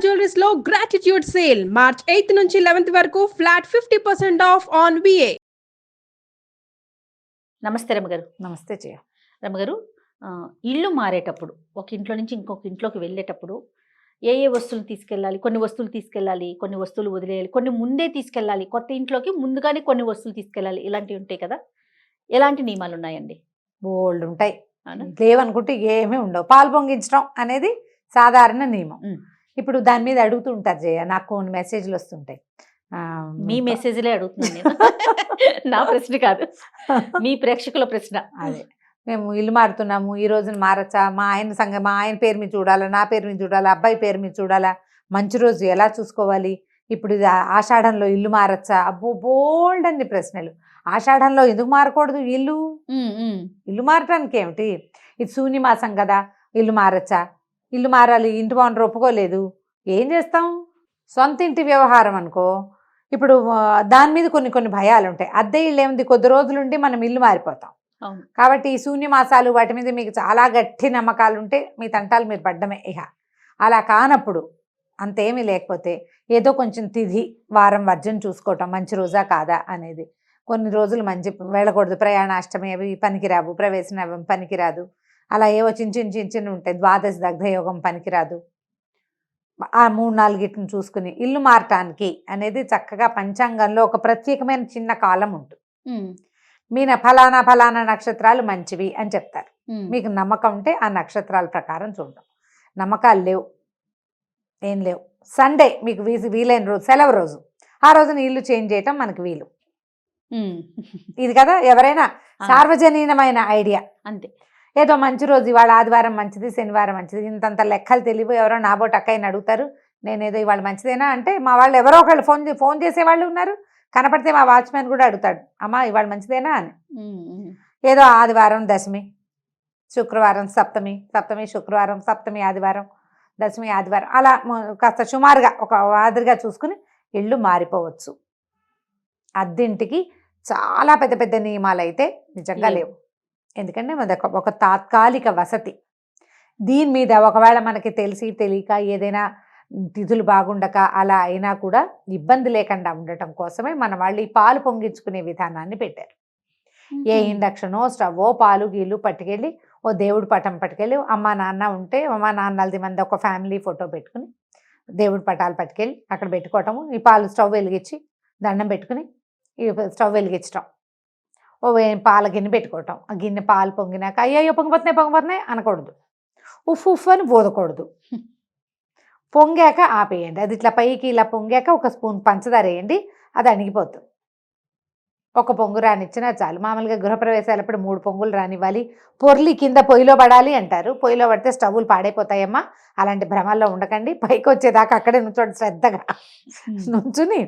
Jewelleries లో gratitude sale March 8 నుంచి 11 వరకు ఫ్లాట్ 50% ఆఫ్ ఆన్ విఏ. నమస్తే రమగారు. నమస్తే జయ. రమగారు, ఇల్లు మారేటప్పుడు ఒక ఇంట్లో నుంచి ఇంకొక ఇంట్లోకి వెళ్ళేటప్పుడు ఏ ఏ వస్తువులు తీసుకెళ్ళాలి? కొన్ని వస్తువులు తీసుకెళ్ళాలి, కొన్ని వస్తువులు వదిలేయాలి, కొన్ని ముందే తీసుకెళ్ళాలి, కొత్త ఇంట్లోకి ముందుగానే కొన్ని వస్తువులు తీసుకెళ్ళాలి, ఇలాంటివి ఉంటాయి కదా. ఎలాంటి నియమాలు ఉన్నాయండి? బోల్డ్ ఉంటాయి. లేవనుకుంటే ఏమీ ఉండవు. పాలు పొంగించడం అనేది సాధారణ నియమం. ఇప్పుడు దాని మీద అడుగుతూ ఉంటారు జయ, నాకు కొన్ని మెసేజ్లు వస్తుంటాయి. మీ మెసేజ్లే అడుగుతున్నాను నేను. నా ప్రశ్న కాదు, మీ ప్రేక్షకుల ప్రశ్న. అదే, మేము ఇల్లు మారుతున్నాము, ఈ రోజున మారచ్చా, మా ఆయన పేరు మీద చూడాలా, నా పేరు మీద చూడాలా, అబ్బాయి పేరు మీద చూడాలా, మంచి రోజు ఎలా చూసుకోవాలి, ఇప్పుడు ఇది ఆషాఢంలో ఇల్లు మారచ్చా, అబ్బో బోల్డ్ అన్ని ప్రశ్నలు. ఆషాఢంలో ఎందుకు మారకూడదు ఇల్లు మారటానికి ఏమిటి? ఇది శూన్యమాసం కదా, ఇల్లు మారచ్చా? ఇల్లు మారాలి, ఇంటి ఓనర్ ఒప్పుకోలేదు, ఏం చేస్తాం? సొంత ఇంటి వ్యవహారం అనుకో, ఇప్పుడు దాని మీద కొన్ని కొన్ని భయాలు ఉంటాయి. అద్దె ఇల్లు ఏముంది, కొద్ది రోజులుండి మనం ఇల్లు మారిపోతాం. కాబట్టి ఈ శూన్యమాసాలు వాటి మీద మీకు చాలా గట్టి నమ్మకాలు ఉంటే మీ తంటాలు మీరు పడ్డమే. ఇక అలా కానప్పుడు, అంతేమీ లేకపోతే ఏదో కొంచెం తిథి వారం వర్జం చూసుకోవటం, మంచి రోజా కాదా అనేది. కొన్ని రోజులు మంచి వెళ్ళకూడదు, ప్రయాణాష్టమి అవి పనికిరావు, ప్రవేశం పనికిరాదు, అలా ఏవో చిన్న ఉంటాయి, ద్వాదశి దగ్ధయోగం పనికిరాదు. ఆ 3-4 చూసుకుని ఇల్లు మారటానికి అనేది చక్కగా పంచాంగంలో ఒక ప్రత్యేకమైన చిన్న కాలం ఉంటుంది. మీన ఫలానా ఫలానా నక్షత్రాలు మంచివి అని చెప్తారు. మీకు నమ్మకం ఉంటే ఆ నక్షత్రాల ప్రకారం చూడడం. నమ్మకాలు లేవు, ఏం లేవు, సండే మీకు వీలైన రోజు, సెలవు రోజు, ఆ రోజున ఇల్లు చేంజ్ చేయటం మనకు వీలు. ఇది కదా ఎవరైనా సార్వజనీనమైన ఐడియా. అంతే, ఏదో మంచి రోజు, ఇవాళ ఆదివారం మంచిది, శనివారం మంచిది, ఇంతంత లెక్కలు తెలివి. ఎవరో నాబోటి అక్కయ్యని అడుగుతారు, నేనేదో ఇవాళ మంచిదేనా అంటే, మా వాళ్ళు ఎవరో ఒకళ్ళు ఫోన్ చేసేవాళ్ళు ఉన్నారు. కనపడితే మా వాచ్మెన్ కూడా అడుగుతాడు, అమ్మా ఇవాళ మంచిదేనా అని. ఏదో ఆదివారం దశమి, శుక్రవారం సప్తమి, శుక్రవారం, సప్తమి ఆదివారం, దశమి ఆదివారం, అలా కాస్త సుమారుగా ఒక మాదిరిగా చూసుకుని ఇల్లు మారిపోవచ్చు. అద్దెంటికి చాలా పెద్ద పెద్ద నియమాలు అయితే నిజంగా లేవు. ఎందుకంటే ఒక తాత్కాలిక వసతి. దీని మీద ఒకవేళ మనకి తెలిసి తెలియక ఏదైనా తిథులు బాగుండక అలా అయినా కూడా ఇబ్బంది లేకుండా ఉండటం కోసమే మన వాళ్ళు ఈ పాలు పొంగించుకునే విధానాన్ని పెట్టారు. ఏ ఇండక్షనో స్టవ్వో పాలు గీళ్ళు పట్టుకెళ్ళి ఓ దేవుడి పటం పట్టుకెళ్ళి, అమ్మ నాన్న ఉంటే అమ్మ నాన్నలది మంది ఒక ఫ్యామిలీ ఫోటో పెట్టుకుని దేవుడి పటాలు పట్టుకెళ్ళి అక్కడ పెట్టుకోవటము. ఈ పాలు స్టవ్ వెలిగించి దండం పెట్టుకుని ఈ స్టవ్ వెలిగించటం, ఓ పాల గిన్నె పెట్టుకోవటం. ఆ గిన్నె పాలు పొంగినాక అయ్యో పొంగిపోతున్నాయి అనకూడదు, ఉఫ్ అని పోదకూడదు. పొంగాక ఆపేయండి. అది ఇట్లా పైకి ఇలా పొంగాక ఒక స్పూన్ పంచదార వేయండి, అది అణిగిపోతుంది. ఒక పొంగు రానిచ్చినా చాలు. మామూలుగా గృహప్రవేశాలప్పుడు 3 పొంగులు రానివ్వాలి. పొర్లి కింద పొయ్యిలో పడాలి అంటారు. పొయ్యిలో పడితే స్టవ్లు పాడైపోతాయమ్మా, అలాంటి భ్రమల్లో ఉండకండి. పైకి వచ్చేదాకా అక్కడే నుంచోండి, శ్రద్ధగా నుంచుని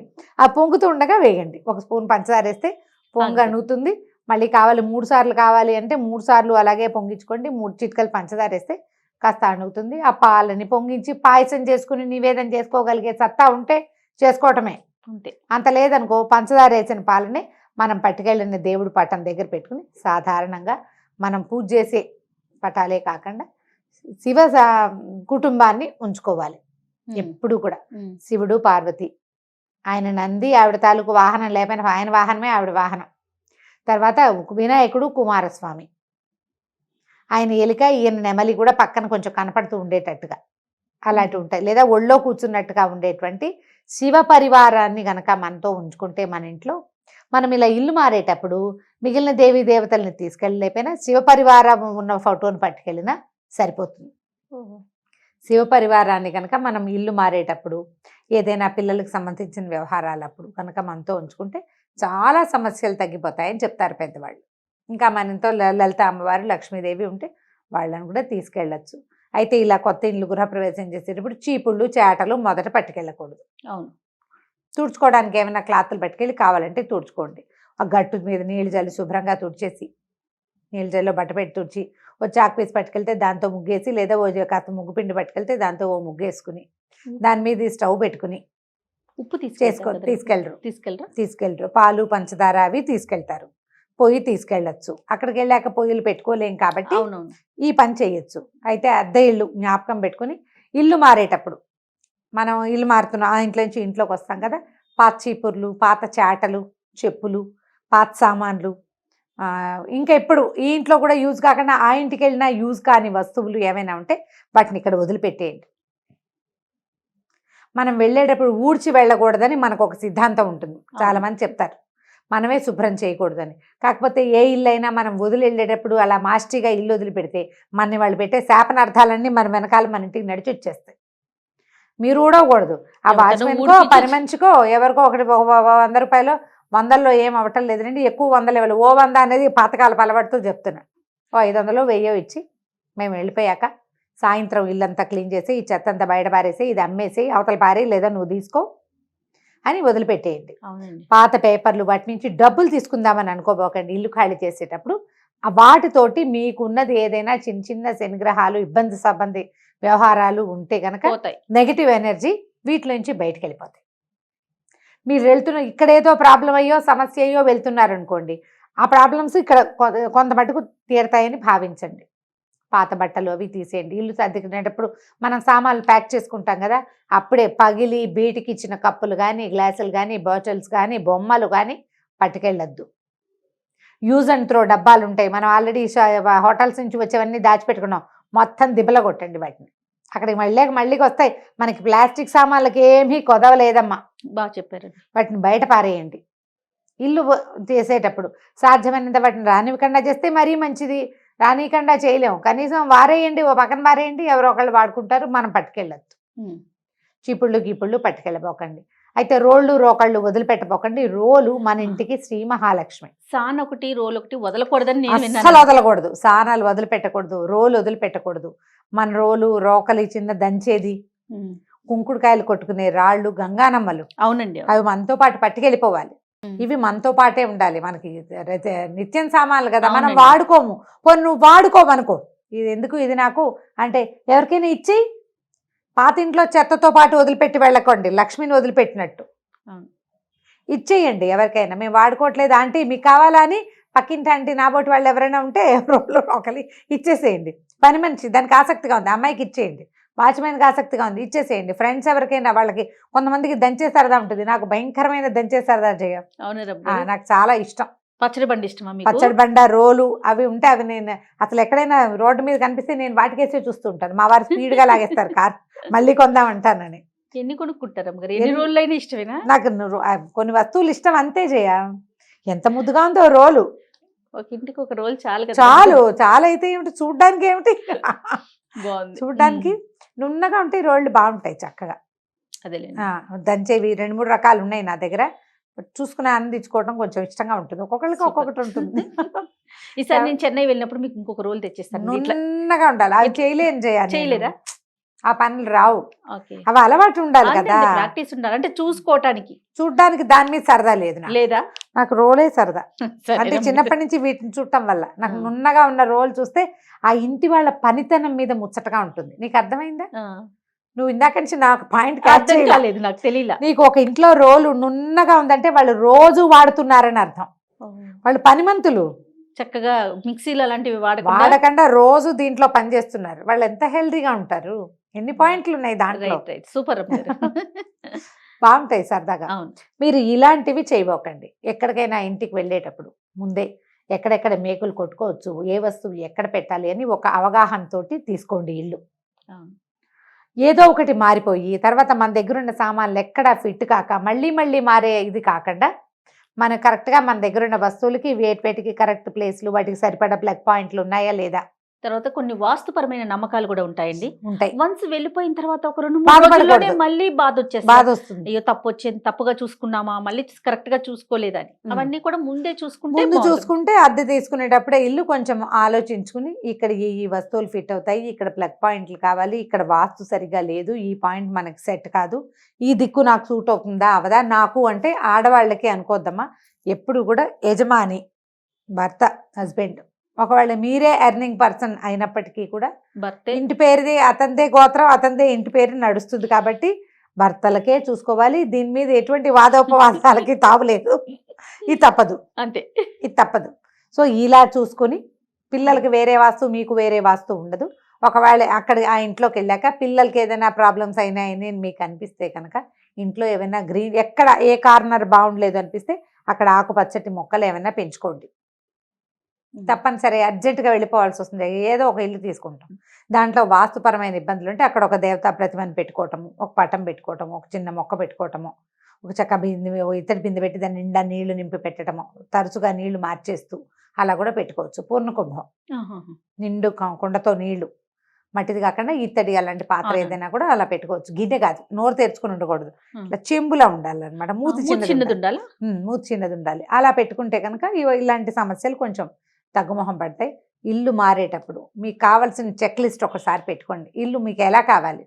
ఆ పొంగుతూ ఉండగా వేయండి. ఒక స్పూన్ పంచదార వేస్తే పొంగు అణుగుతుంది. మళ్ళీ కావాలి 3 సార్లు కావాలి అంటే 3 సార్లు అలాగే పొంగించుకోండి. 3 చిటికలు పంచదార వేస్తే కాస్త అణుగుతుంది. ఆ పాలని పొంగించి పాయసం చేసుకుని నివేదన చేసుకోగలిగే సత్తా ఉంటే చేసుకోవటమే. అంతే. అంత లేదనుకో, పంచదార వేసిన పాలని మనం పట్టుకెళ్ళిన దేవుడి పటం దగ్గర పెట్టుకుని సాధారణంగా మనం పూజ చేసే పటాలే కాకుండా శివ కుటుంబాన్ని ఉంచుకోవాలి ఎప్పుడు కూడా. శివుడు, పార్వతి, ఆయన నంది, ఆవిడ తాలూకు వాహనం లేకపోయినా ఆయన వాహనమే ఆవిడ వాహనం. తర్వాత వినాయకుడు, కుమారస్వామి, ఆయన ఎలిక, ఈయన నెమలి కూడా పక్కన కొంచెం కనపడుతూ ఉండేటట్టుగా అలాంటివి ఉంటాయి. లేదా ఒళ్ళో కూర్చున్నట్టుగా ఉండేటువంటి శివ పరివారాన్ని గనక మనతో ఉంచుకుంటే మన ఇంట్లో, మనం ఇలా ఇల్లు మారేటప్పుడు మిగిలిన దేవీ దేవతల్ని తీసుకెళ్ళలేకపోయినా శివ పరివారం ఉన్న ఫోటోని పట్టుకెళ్ళినా సరిపోతుంది. శివ పరివారాన్ని కనుక మనం ఇల్లు మారేటప్పుడు, ఏదైనా పిల్లలకు సంబంధించిన వ్యవహారాలప్పుడు కనుక మనతో ఉంచుకుంటే చాలా సమస్యలు తగ్గిపోతాయని చెప్తారు పెద్దవాళ్ళు. ఇంకా మన ఇంట్లో లలిత అమ్మవారు, లక్ష్మీదేవి ఉంటే వాళ్ళని కూడా తీసుకెళ్ళచ్చు. అయితే ఇలా కొత్త ఇల్లు గృహప్రవేశం చేసేటప్పుడు చీపుళ్ళు, చేటలు మొదట పట్టుకెళ్ళకూడదు. అవును. తుడుచుకోవడానికి ఏమైనా క్లాత్లు పట్టుకెళ్ళి కావాలంటే తుడుచుకోండి. ఆ గట్టు మీద నీళ్ళు జల్లి శుభ్రంగా తుడిచేసి, నీళ్ళు జల్లిలో బట్ట పెట్టి తుడిచి, ఓ చాక్ పీస్ పట్టుకెళ్తే దాంతో ముగ్గేసి, లేదా ఓ కాస్త ముగ్గు పిండి పట్టుకెళ్తే దాంతో ఓ ముగ్గేసుకుని దాని మీద స్టవ్ పెట్టుకుని ఉప్పు తీసుకెళ్ళరు. పాలు, పంచదార అవి తీసుకెళ్తారు. పొయ్యి తీసుకెళ్ళచ్చు. అక్కడికి వెళ్ళాక పొయ్యిలు పెట్టుకోలేం కాబట్టి ఈ పని చేయొచ్చు. అయితే అద్దె ఇల్లు జ్ఞాపకం పెట్టుకుని ఇల్లు మారేటప్పుడు మనం ఇల్లు మారుతున్నాం, ఆ ఇంట్లో నుంచి ఇంట్లోకి వస్తాం కదా, పాత చీపుర్లు, పాత చాటలు, చెప్పులు, పాత సామాన్లు, ఇంకా ఎప్పుడు ఈ ఇంట్లో కూడా యూజ్ కాకుండా ఆ ఇంటికి వెళ్ళినా యూజ్ కాని వస్తువులు ఏమైనా ఉంటే వాటిని ఇక్కడ వదిలిపెట్టేయండి. మనం వెళ్ళేటప్పుడు ఊడ్చి వెళ్ళకూడదని మనకు ఒక సిద్ధాంతం ఉంటుంది, చాలా మంది చెప్తారు మనమే శుభ్రం చేయకూడదని. కాకపోతే ఏ ఇల్లు అయినా మనం వదిలి వెళ్ళేటప్పుడు అలా మాస్టిగా ఇల్లు వదిలిపెడితే మనని వాళ్ళు పెట్టే శాపనార్థాలన్నీ మన వెనకాల మన ఇంటికి నడిచి వచ్చేస్తాయి. మీరు ఊడవకూడదు, ఆ వాచ్మెన్కో పని మనిషికో ఎవరికో ఒకటి 100 రూపాయలు 100లో ఏం అవ్వటం లేదండి, ఎక్కువ 100 ఇవ్వాలి. ఓ 100 అనేది పాతకాల అలవాటుతో చెప్తున్నా. ఓ 500 1000 ఇచ్చి మేము వెళ్ళిపోయాక సాయంత్రం ఇల్లంతా క్లీన్ చేసి ఈ చెత్త అంతా బయట పారేసి ఇది అమ్మేసి అవతల పారే లేదా నువ్వు తీసుకో అని వదిలిపెట్టేయండి. పాత పేపర్లు వాటి నుంచి డబ్బులు తీసుకుందామని అనుకోబోకండి. ఇల్లు ఖాళీ చేసేటప్పుడు వాటితోటి మీకున్నది ఏదైనా చిన్న చిన్న శనిగ్రహాలు, ఇబ్బంది సంబంధి వ్యవహారాలు ఉంటే కనుక నెగిటివ్ ఎనర్జీ వీటి నుంచి బయటకు వెళ్ళిపోతాయి. మీరు వెళ్తున్న ఇక్కడేదో ప్రాబ్లం అయ్యో సమస్య అయ్యో వెళ్తున్నారనుకోండి, ఆ ప్రాబ్లమ్స్ ఇక్కడ కొంత మటుకు తీరతాయని భావించండి. పాత బట్టలు అవి తీసేయండి. ఇల్లు సర్దుకునేటప్పుడు మనం సామాన్లు ప్యాక్ చేసుకుంటాం కదా, అప్పుడే పగిలి బీటికి ఇచ్చిన కప్పులు కానీ, గ్లాసులు కానీ, బాటిల్స్ కానీ, బొమ్మలు కానీ పట్టుకెళ్ళొద్దు. యూజ్ అండ్ త్రో డబ్బాలు ఉంటాయి, మనం ఆల్రెడీ హోటల్స్ నుంచి వచ్చేవన్నీ దాచిపెట్టుకున్నాం, మొత్తం దిబ్బల కొట్టండి వాటిని. అక్కడికి మళ్ళీకి వస్తాయి. మనకి ప్లాస్టిక్ సామాన్లకి ఏమీ కొదవలేదమ్మా, బాగా చెప్పారు. వాటిని బయట పారేయండి. ఇల్లు చేసేటప్పుడు సాధ్యమైనంత వాటిని రానివ్వకుండా చేస్తే మరీ మంచిది. రానియకుండా చేయలేము, కనీసం వారేయండి, ఓ పక్కన వారేయండి, ఎవరో ఒకళ్ళు వాడుకుంటారు, మనం పట్టుకెళ్ళొద్దు. చీపుళ్ళు గీపుళ్ళు పట్టుకెళ్ళబోకండి. అయితే రోళ్ళు రోకళ్ళు వదిలిపెట్టబోకండి. రోలు మన ఇంటికి శ్రీ మహాలక్ష్మి. సాన్ ఒకటి రోల్ ఒకటి వదలకూడదని అస్సలు వదలకూడదు. సానాలు వదిలిపెట్టకూడదు, రోలు వదిలిపెట్టకూడదు. మన రోలు రోకలి, చిన్న దంచేది, కుంకుడుకాయలు కొట్టుకునే రాళ్ళు, గంగానమ్మలు, అవునండి, అవి మనతో పాటు పట్టుకెళ్ళిపోవాలి. ఇవి మనతో పాటే ఉండాలి. మనకి నిత్యం సామాన్లు కదా, మనం వాడుకోము. పోనీ నువ్వు వాడుకోమనుకో, ఇది ఎందుకు ఇది నాకు అంటే ఎవరికైనా ఇచ్చి పాత ఇంట్లో చెత్తతో పాటు వదిలిపెట్టి వెళ్ళకండి, లక్ష్మిని వదిలిపెట్టినట్టు ఇచ్చేయండి ఎవరికైనా. మేము వాడుకోవట్లేదు ఆంటీ మీకు కావాలా అని పక్కింటి ఆంటీ నాబోటి వాళ్ళు ఎవరైనా ఉంటే రోడ్లో ఒకలి ఇచ్చేసేయండి. పని మనిషి దానికి ఆసక్తిగా ఉంది, అమ్మాయికి ఇచ్చేయండి. వాచ్మెన్కి ఆసక్తిగా ఉంది, ఇచ్చేసేయండి. ఫ్రెండ్స్ ఎవరికైనా వాళ్ళకి, కొంతమందికి దంచే సరదా ఉంటుంది, నాకు భయంకరమైన దంచే సరదా చేయ, నాకు చాలా ఇష్టం. పచ్చడి బండి ఇష్టమా? పచ్చడి బండ, రోలు అవి ఉంటే అవి నేను అసలు ఎక్కడైనా రోడ్డు మీద కనిపిస్తే నేను వాటికేసే చూస్తూ ఉంటాను. మా వారు స్పీడ్గా లాగేస్తారు కార్, మళ్ళీ కొందామంటానని. ఎన్ని కొనుక్కుంటారు? ఎన్ని రోజులైనా ఇష్టమేనా? నాకు కొన్ని వస్తువులు ఇష్టం అంతే చేయ. ఎంత ముద్దుగా ఉందో రోలు, ఒక ఇంటికి ఒక రోల్ చాలు. చాలా అయితే ఏమిటి, చూడ్డానికి ఏమిటి, చూడ్డానికి నున్నగా ఉంటాయి రోళ్ళు, బాగుంటాయి చక్కగా. అదే దంచేవి 2-3 రకాలు ఉన్నాయి నా దగ్గర, చూసుకుని ఆనందించుకోవడం కొంచెం ఇష్టంగా ఉంటుంది. ఒక్కొక్కరికి ఒక్కొక్కటి ఉంటుంది. ఈసారి నేను చెన్నై వెళ్ళినప్పుడు మీకు ఇంకొక రోల్ తెచ్చిస్తాను. నున్నగా ఉండాలి, అవి చేయలేరా? ఆ పనులు రావు, అవి అలవాటు ఉండాలి కదా, ప్రాక్టీస్ ఉండాలి. అంటే చూడడానికి దాని మీద సరదా లేదా? నాకు రోలే సరదా. అంటే చిన్నప్పటి నుంచి వీటిని చూడటం వల్ల నాకు నున్నగా ఉన్న రోల్ చూస్తే ఆ ఇంటి వాళ్ళ పనితనం మీద ముచ్చటగా ఉంటుంది. నీకు అర్థమైందా? నువ్వు ఇందాక నుంచి నాకు పాయింట్ కాలేదు, నాకు తెలియలా. నీకు ఒక ఇంట్లో రోలు నున్నగా ఉందంటే వాళ్ళు రోజు వాడుతున్నారని అర్థం. వాళ్ళు పనిమంతులు, చక్కగా మిక్సీలు అలాంటివి వాడకుండా రోజు దీంట్లో పని చేస్తున్నారు. వాళ్ళు ఎంత హెల్దీగా ఉంటారు. ఎన్ని పాయింట్లు ఉన్నాయి దాంట్లో. సూపర్, బాగుంటాయి సరదాగా. మీరు ఇలాంటివి చేయబోకండి. ఎక్కడికైనా ఇంటికి వెళ్ళేటప్పుడు ముందే ఎక్కడెక్కడ మేకులు కొట్టుకోవచ్చు, ఏ వస్తువు ఎక్కడ పెట్టాలి అని ఒక అవగాహనతోటి తీసుకోండి ఇల్లు. ఏదో ఒకటి మారిపోయి తర్వాత మన దగ్గర ఉన్న సామాన్లు ఎక్కడా ఫిట్ కాక మళ్ళీ మారే ఇది కాకుండా మన కరెక్ట్గా మన దగ్గర ఉన్న వస్తువులకి వేటికి కరెక్ట్ ప్లేస్లు, వాటికి సరిపడా ప్లగ్ పాయింట్లు ఉన్నాయా లేదా. తర్వాత కొన్ని వాస్తుపరమైన నమ్మకాలు కూడా ఉంటాయండి. వన్స్ వెళ్ళిపోయిన తర్వాత ఒక 2-3 రోజుల్లోనే మళ్ళీ బాధ వస్తుంది. అయ్యో తప్పుగా చూసుకున్నామా, మళ్ళీ కరెక్ట్ గా చూసుకోలేదని. అవన్నీ కూడా ముందే చూసుకుంటే అద్దె తీసుకునేటప్పుడే ఇల్లు కొంచెం ఆలోచించుకుని ఇక్కడ ఈ వస్తువులు ఫిట్ అవుతాయి, ఇక్కడ ప్లగ్ పాయింట్లు కావాలి, ఇక్కడ వాస్తు సరిగా లేదు, ఈ పాయింట్ మనకి సెట్ కాదు, ఈ దిక్కు నాకు సూట్ అవుతుందా అవదా. నాకు అంటే ఆడవాళ్ళకి అనుకోద్దమ్మా, ఎప్పుడు కూడా యజమాని భర్త, హస్బెండ్, ఒకవేళ మీరే ఎర్నింగ్ పర్సన్ అయినప్పటికీ కూడా ఇంటి పేరుది అతనిదే గోత్రం, అతనిదే ఇంటి పేరు నడుస్తుంది కాబట్టి భర్తలకే చూసుకోవాలి. దీని మీద ఎటువంటి వాదోపవాదాలకి తావులేదు. ఇది తప్పదు, అంతే, ఇది తప్పదు. సో ఇలా చూసుకొని పిల్లలకి వేరే వాస్తు, మీకు వేరే వాస్తు ఉండదు. ఒకవేళ అక్కడ ఆ ఇంట్లోకి వెళ్ళాక పిల్లలకి ఏదైనా ప్రాబ్లమ్స్ అయినాయని మీకు అనిపిస్తే కనుక ఇంట్లో ఏమైనా గ్రీన్ ఎక్కడ ఏ కార్నర్ బాగుండలేదు అనిపిస్తే అక్కడ ఆకుపచ్చటి మొక్కలు ఏమైనా పెంచుకోండి. తప్పనిసరి అర్జెంటుగా వెళ్ళిపోవాల్సి వస్తుంది, ఏదో ఒక ఇల్లు తీసుకుంటాం, దాంట్లో వాస్తుపరమైన ఇబ్బందులు ఉంటే అక్కడ ఒక దేవతా ప్రతిమని పెట్టుకోవటము, ఒక పటం పెట్టుకోవటము, ఒక చిన్న మొక్క పెట్టుకోవటము, ఒక చక్క బిందె ఇత్తడి బిందె పెట్టి దాని నిండా నీళ్లు నింపి పెట్టడము, తరచుగా నీళ్లు మార్చేస్తూ అలా కూడా పెట్టుకోవచ్చు. పూర్ణ కుంభం నిండు కుండతో నీళ్లు, మట్టిది కాకుండా ఇత్తడి అలాంటి పాత్ర ఏదైనా కూడా అలా పెట్టుకోవచ్చు. గిన్నె కాదు, నోరు తెరుచుకుని ఉండకూడదు, ఇట్లా చెంబులా ఉండాలన్నమాట, మూతి చిన్నది ఉండాలి. మూతి చిన్నది ఉండాలి. అలా పెట్టుకుంటే కనుక ఇలాంటి సమస్యలు కొంచెం తగ్గుముఖం పడతాయి. ఇల్లు మారేటప్పుడు మీకు కావాల్సిన చెక్ లిస్ట్ ఒకసారి పెట్టుకోండి. ఇల్లు మీకు ఎలా కావాలి,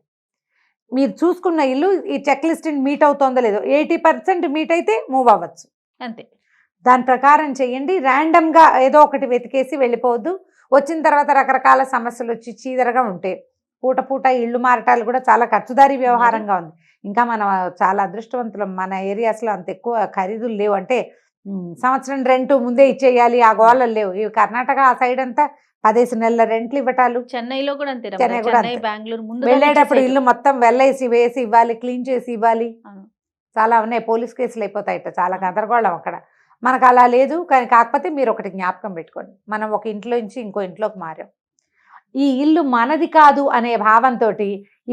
మీరు చూసుకున్న ఇల్లు ఈ చెక్ లిస్ట్ని మీట్ అవుతుందో లేదో, 80% మీట్ అయితే మూవ్ అవ్వచ్చు, అంతే. దాని ప్రకారం చేయండి. ర్యాండమ్గా ఏదో ఒకటి వెతికేసి వెళ్ళిపోవద్దు. వచ్చిన తర్వాత రకరకాల సమస్యలు వచ్చి చీదరగా ఉంటాయి. పూట పూట ఇళ్ళు మారటాలు కూడా చాలా ఖర్చుదారీ వ్యవహారంగా ఉంది. ఇంకా మనం చాలా అదృష్టవంతులం, మన ఏరియాస్లో అంత ఎక్కువ ఖరీదులు లేవు. అంటే సంవత్సరం రెంట్ ముందే ఇచ్చేయాలి ఆ గోళలు లేవు. ఈ కర్ణాటక ఆ సైడ్ అంతా 15 నెలల రెంట్లు ఇవ్వటాలు. చెన్నైలో కూడా అంతే, చెన్నై కూడా చెన్నై, బెంగళూరు ముందు వెళ్ళేటప్పుడు ఇల్లు మొత్తం వెళ్ళేసి వేసి ఇవ్వాలి, క్లీన్ చేసి ఇవ్వాలి. చాలా ఉన్నాయి, పోలీస్ కేసులు అయిపోతాయట, చాలా గందరగోళం అక్కడ. మనకు అలా లేదు. కానీ కాకపోతే మీరు ఒకటి జ్ఞాపకం పెట్టుకోండి, మనం ఒక ఇంట్లో నుంచి ఇంకో ఇంట్లోకి మారాం, ఈ ఇల్లు మనది కాదు అనే భావంతో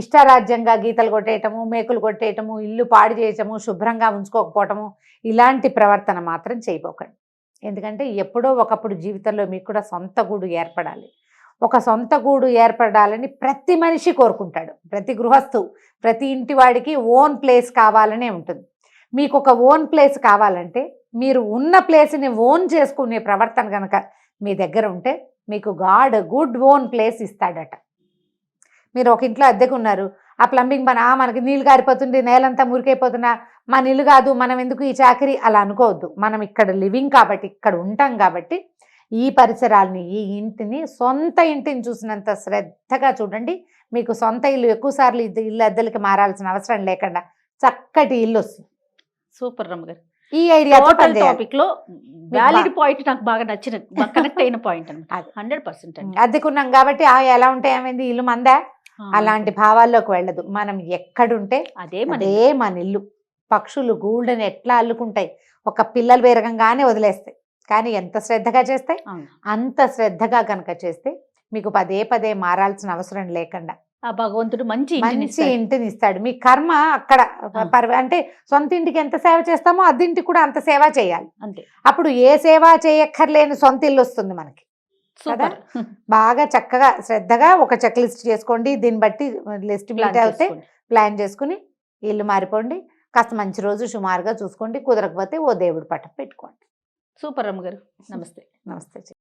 ఇష్టారాజ్యంగా గీతలు కొట్టేయటము, మేకులు కొట్టేయటము, ఇల్లు పాడు చేయటము, శుభ్రంగా ఉంచుకోకపోవటము, ఇలాంటి ప్రవర్తన మాత్రం చేయబోకండి. ఎందుకంటే ఎప్పుడో ఒకప్పుడు జీవితంలో మీకు కూడా సొంత గూడు ఏర్పడాలి. ఒక సొంత గూడు ఏర్పడాలని ప్రతి మనిషి కోరుకుంటాడు. ప్రతి గృహస్థు, ప్రతి ఇంటి వాడికి ఓన్ ప్లేస్ కావాలనే ఉంటుంది. మీకు ఒక ఓన్ ప్లేస్ కావాలంటే మీరు ఉన్న ప్లేస్ని ఓన్ చేసుకునే ప్రవర్తన కనుక మీ దగ్గర ఉంటే మీకు గాడ్ గుడ్ ఓన్ ప్లేస్ ఇస్తాడట. మీరు ఒక ఇంట్లో అద్దెకు ఉన్నారు, ఆ ప్లంబింగ్ పని మనకి నీళ్ళు గారిపోతుంది, నేలంతా మురికైపోతున్నా, మన ఇల్లు కాదు, మనం ఎందుకు ఈ చాకరీ, అలా అనుకోవద్దు. మనం ఇక్కడ లివింగ్ కాబట్టి, ఇక్కడ ఉంటాం కాబట్టి ఈ పరిసరాలని, ఈ ఇంటిని, సొంత ఇంటిని చూసినంత శ్రద్ధగా చూడండి. మీకు సొంత ఇల్లు ఎక్కువసార్లు ఇల్లు అద్దెలకి మారాల్సిన అవసరం లేకుండా చక్కటి ఇల్లు వస్తుంది. సూపర్ రమ్మగారు. ఈ ఐడియా టాపిక్ లో వ్యాలిడ్ పాయింట్ నాకు బాగా నచ్చిన, కనెక్ట్ అయిన పాయింట్ అన్నమాట. 100% అద్దెకున్నాం కాబట్టి ఎలా ఉంటే ఏమైంది, ఇల్లు మందా, అలాంటి భావాల్లోకి వెళ్ళదు. మనం ఎక్కడుంటే అదే మన ఇల్లు. పక్షులు గూళ్ళని ఎట్లా అల్లుకుంటాయి, ఒక పిల్లలు పెరగంగానే వదిలేస్తాయి. కానీ ఎంత శ్రద్ధగా చేస్తాయి, అంత శ్రద్ధగా కనుక చేస్తే మీకు పదే పదే మారాల్సిన అవసరం లేకుండా ఆ భగవంతుడు మంచి ఇంటిని ఇస్తాడు. మీ కర్మ అక్కడ అంటే సొంత ఇంటికి ఎంత సేవ చేస్తామో అద్దెంటికి కూడా అంత సేవ చేయాలి. అంతే. అప్పుడు ఏ సేవ చేయక్కర్లేని సొంత ఇల్లు వస్తుంది మనకి కదా. బాగా చక్కగా శ్రద్ధగా ఒక చెక్ లిస్ట్ చేసుకోండి. దీన్ని బట్టి లిస్ట్ మీట్ అయితే ప్లాన్ చేసుకుని ఇల్లు మారిపోండి. కాస్త మంచి రోజు సుమారుగా చూసుకోండి. కుదరకపోతే ఓ దేవుడి పట్టం పెట్టుకోండి. సూపర్ రమ్మ గారు. నమస్తే. నమస్తే.